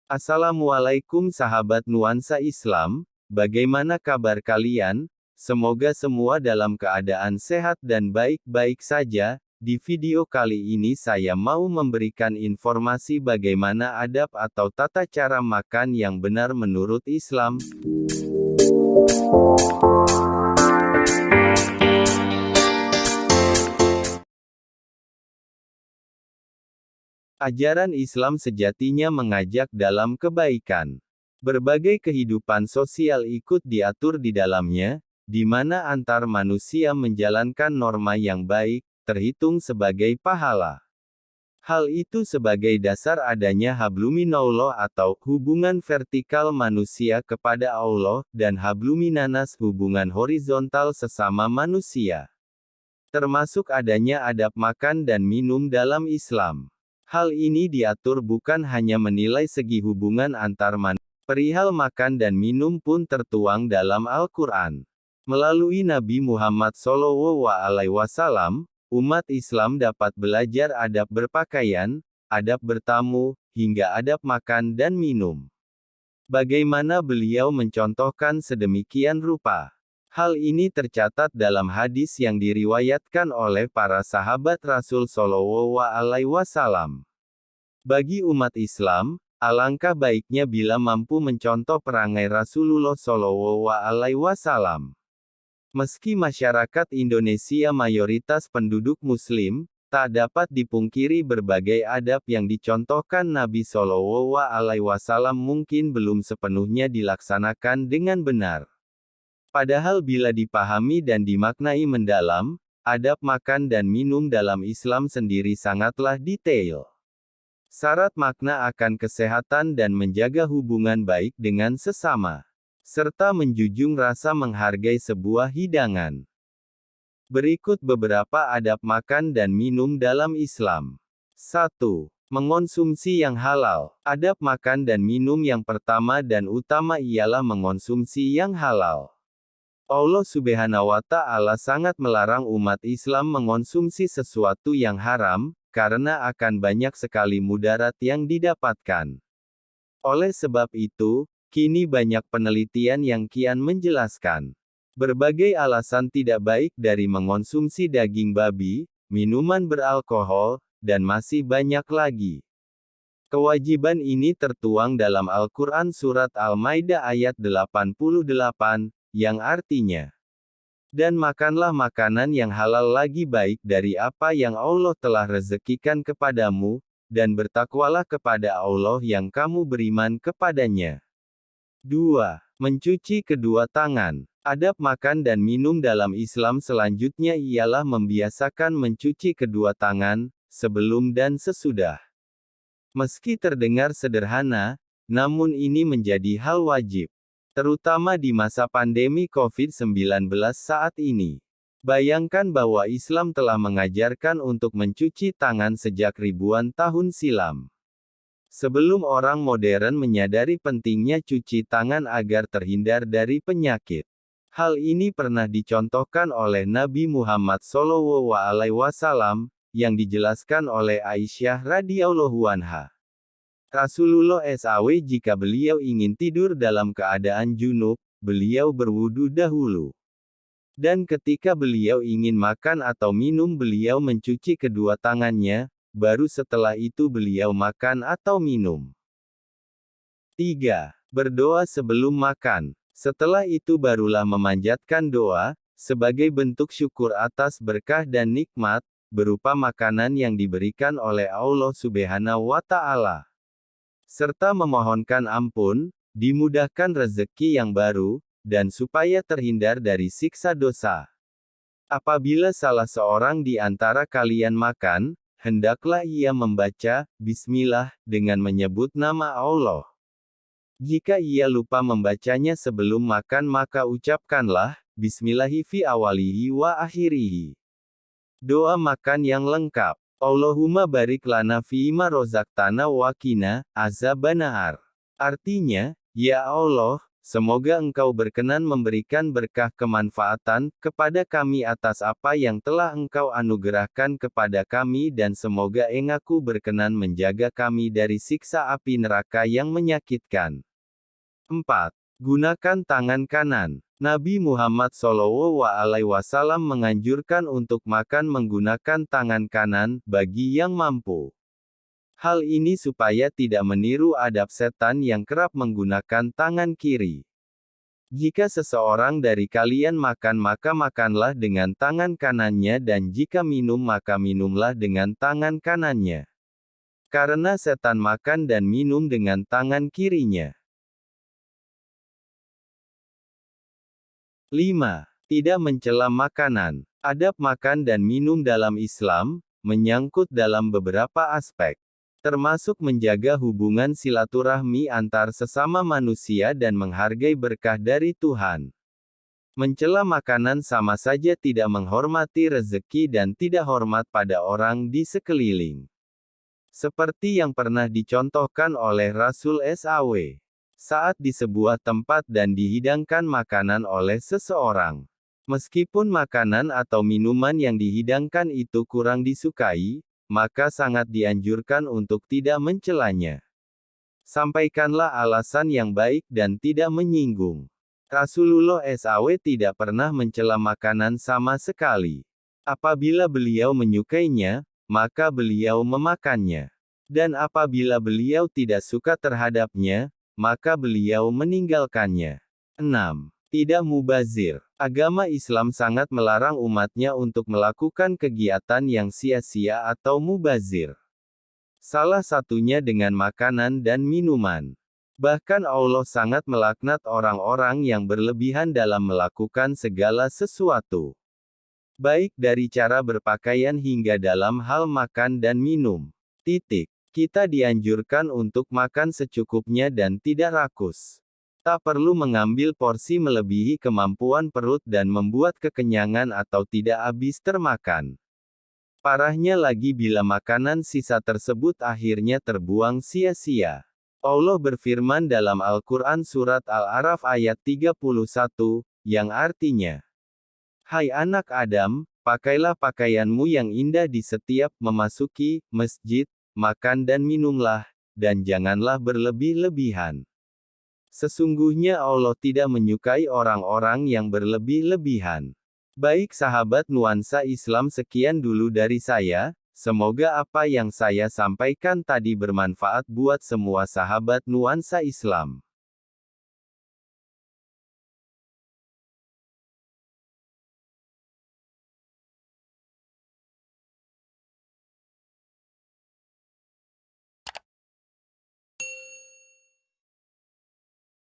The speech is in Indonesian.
Assalamualaikum sahabat nuansa Islam, bagaimana kabar kalian? Semoga semua dalam keadaan sehat dan baik-baik saja. Di video kali ini saya mau memberikan informasi bagaimana adab atau tata cara makan yang benar menurut Islam. Ajaran Islam sejatinya mengajak dalam kebaikan. Berbagai kehidupan sosial ikut diatur di dalamnya, di mana antar manusia menjalankan norma yang baik, terhitung sebagai pahala. Hal itu sebagai dasar adanya habluminallah atau hubungan vertikal manusia kepada Allah, dan habluminanas hubungan horizontal sesama manusia. Termasuk adanya adab makan dan minum dalam Islam. Hal ini diatur bukan hanya menilai segi hubungan antar manusia. Perihal makan dan minum pun tertuang dalam Al-Quran. Melalui Nabi Muhammad SAW, umat Islam dapat belajar adab berpakaian, adab bertamu, hingga adab makan dan minum. Bagaimana beliau mencontohkan sedemikian rupa. Hal ini tercatat dalam hadis yang diriwayatkan oleh para sahabat Rasul SAW. Bagi umat Islam, alangkah baiknya bila mampu mencontoh perangai Rasulullah SAW. Meski masyarakat Indonesia mayoritas penduduk Muslim, tak dapat dipungkiri berbagai adab yang dicontohkan Nabi SAW mungkin belum sepenuhnya dilaksanakan dengan benar. Padahal bila dipahami dan dimaknai mendalam, adab makan dan minum dalam Islam sendiri sangatlah detail. Syarat makna akan kesehatan dan menjaga hubungan baik dengan sesama, serta menjunjung rasa menghargai sebuah hidangan. Berikut beberapa adab makan dan minum dalam Islam. 1. Mengonsumsi yang halal. Adab makan dan minum yang pertama dan utama ialah mengonsumsi yang halal. Allah Subhanahu wa Ta'ala sangat melarang umat Islam mengonsumsi sesuatu yang haram, karena akan banyak sekali mudarat yang didapatkan. Oleh sebab itu, kini banyak penelitian yang kian menjelaskan berbagai alasan tidak baik dari mengonsumsi daging babi, minuman beralkohol, dan masih banyak lagi. Kewajiban ini tertuang dalam Al-Quran Surat Al-Maidah ayat 88, yang artinya, dan makanlah makanan yang halal lagi baik dari apa yang Allah telah rezekikan kepadamu, dan bertakwalah kepada Allah yang kamu beriman kepadanya. 2. Mencuci kedua tangan. Adab makan dan minum dalam Islam selanjutnya ialah membiasakan mencuci kedua tangan, sebelum dan sesudah. Meski terdengar sederhana, namun ini menjadi hal wajib. Terutama di masa pandemi COVID-19 saat ini. Bayangkan bahwa Islam telah mengajarkan untuk mencuci tangan sejak ribuan tahun silam. Sebelum orang modern menyadari pentingnya cuci tangan agar terhindar dari penyakit. Hal ini pernah dicontohkan oleh Nabi Muhammad SAW, yang dijelaskan oleh Aisyah radhiyallahu anha. Rasulullah SAW jika beliau ingin tidur dalam keadaan junub, beliau berwudu dahulu. Dan ketika beliau ingin makan atau minum beliau mencuci kedua tangannya, baru setelah itu beliau makan atau minum. 3. Berdoa sebelum makan. Setelah itu barulah memanjatkan doa, sebagai bentuk syukur atas berkah dan nikmat, berupa makanan yang diberikan oleh Allah Subhanahu wa Ta'ala. Serta memohonkan ampun, dimudahkan rezeki yang baru, dan supaya terhindar dari siksa dosa. Apabila salah seorang di antara kalian makan, hendaklah ia membaca Bismillah dengan menyebut nama Allah. Jika ia lupa membacanya sebelum makan maka ucapkanlah Bismillahi fi awalihi wa akhirihi. Doa makan yang lengkap. Allahumma barik lana fi'ma rozaktana wa qina azabannar. Artinya, ya Allah, semoga Engkau berkenan memberikan berkah kemanfaatan kepada kami atas apa yang telah Engkau anugerahkan kepada kami dan semoga Engkau berkenan menjaga kami dari siksa api neraka yang menyakitkan. 4. Gunakan tangan kanan. Nabi Muhammad SAW menganjurkan untuk makan menggunakan tangan kanan, bagi yang mampu. Hal ini supaya tidak meniru adab setan yang kerap menggunakan tangan kiri. Jika seseorang dari kalian makan maka makanlah dengan tangan kanannya dan jika minum maka minumlah dengan tangan kanannya. Karena setan makan dan minum dengan tangan kirinya. 5. Tidak mencela makanan. Adab makan dan minum dalam Islam, menyangkut dalam beberapa aspek. Termasuk menjaga hubungan silaturahmi antar sesama manusia dan menghargai berkah dari Tuhan. Mencela makanan sama saja tidak menghormati rezeki dan tidak hormat pada orang di sekeliling. Seperti yang pernah dicontohkan oleh Rasul SAW. Saat di sebuah tempat dan dihidangkan makanan oleh seseorang. Meskipun makanan atau minuman yang dihidangkan itu kurang disukai, maka sangat dianjurkan untuk tidak mencelanya. Sampaikanlah alasan yang baik dan tidak menyinggung. Rasulullah SAW tidak pernah mencela makanan sama sekali. Apabila beliau menyukainya, maka beliau memakannya. Dan apabila beliau tidak suka terhadapnya, maka beliau meninggalkannya. 6. Tidak mubazir. Agama Islam sangat melarang umatnya untuk melakukan kegiatan yang sia-sia atau mubazir. Salah satunya dengan makanan dan minuman. Bahkan Allah sangat melaknat orang-orang yang berlebihan dalam melakukan segala sesuatu. Baik dari cara berpakaian hingga dalam hal makan dan minum. Kita dianjurkan untuk makan secukupnya dan tidak rakus. Tak perlu mengambil porsi melebihi kemampuan perut dan membuat kekenyangan atau tidak habis termakan. Parahnya lagi bila makanan sisa tersebut akhirnya terbuang sia-sia. Allah berfirman dalam Al-Quran Surat Al-A'raf ayat 31, yang artinya, "Hai anak Adam, pakailah pakaianmu yang indah di setiap memasuki masjid, makan dan minumlah, dan janganlah berlebih-lebihan. Sesungguhnya Allah tidak menyukai orang-orang yang berlebih-lebihan." Baik sahabat nuansa Islam, sekian dulu dari saya, semoga apa yang saya sampaikan tadi bermanfaat buat semua sahabat nuansa Islam.